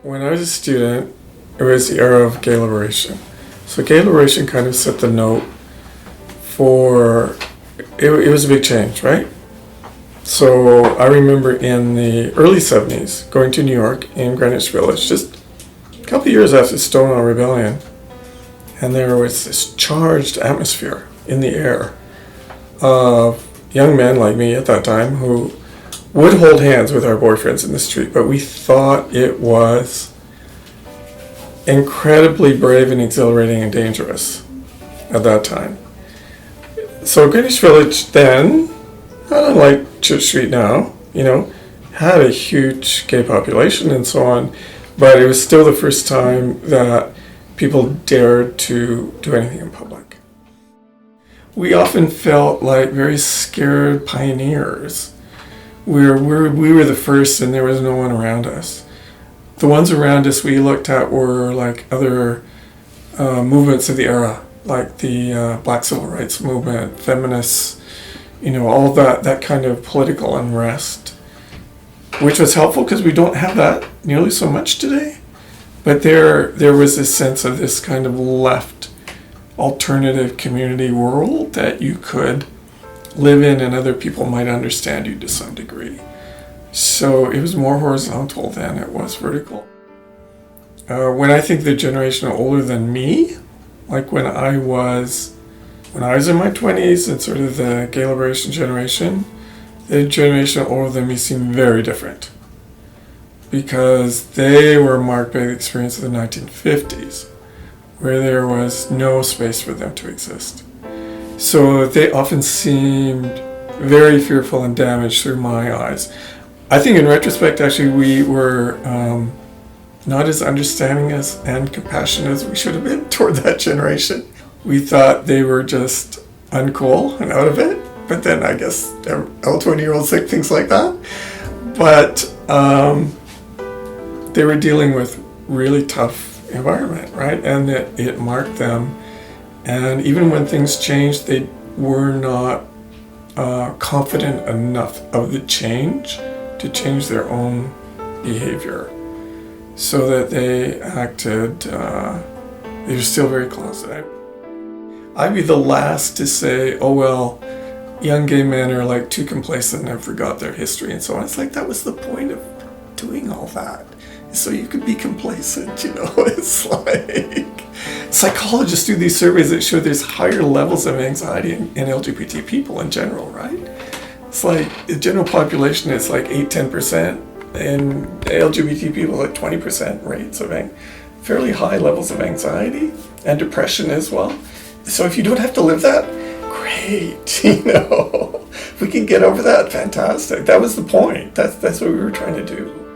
When I was a student, it was the era of gay liberation. So gay liberation kind of set the note for, it was a big change, right? So I remember in the early 70s going to New York in Greenwich Village, just a couple of years after the Stonewall Rebellion, and there was this charged atmosphere in the air of young men like me at that time who would hold hands with our boyfriends in the street, but we thought it was incredibly brave and exhilarating and dangerous at that time. So Greenwich Village then, not unlike Church Street now, had a huge gay population and so on, but it was still the first time that people dared to do anything in public. We often felt like very scared pioneers. We were the first and there was no one around us. The ones around us we looked at were like other movements of the era, like the Black Civil Rights Movement, feminists, all that kind of political unrest, which was helpful because we don't have that nearly so much today. But there was this sense of this kind of left alternative community world that you could live in and other people might understand you to some degree. So it was more horizontal than it was vertical. When I think the generation older than me, like when I was in my 20s and sort of the gay liberation generation, the generation older than me seemed very different because they were marked by the experience of the 1950s, where there was no space for them to exist. So they often seemed very fearful and damaged through my eyes. I think in retrospect, actually, we were not as understanding and compassionate as we should have been toward that generation. We thought they were just uncool and out of it, but then I guess all 20-year-olds think things like that. But they were dealing with really tough environment, right? And it marked them. And even when things changed, they were not confident enough of the change to change their own behavior, so that they acted, they were still very closeted. I'd be the last to say, oh well, young gay men are like too complacent and have forgot their history and so on. It's like, that was the point of doing all that, so you could be complacent, It's like, psychologists do these surveys that show there's higher levels of anxiety in LGBT people in general, right? It's like the general population is like 8-10%, and LGBT people like 20% rates of fairly high levels of anxiety and depression as well. So if you don't have to live that, great, If we can get over that, fantastic. That was the point. That's what we were trying to do.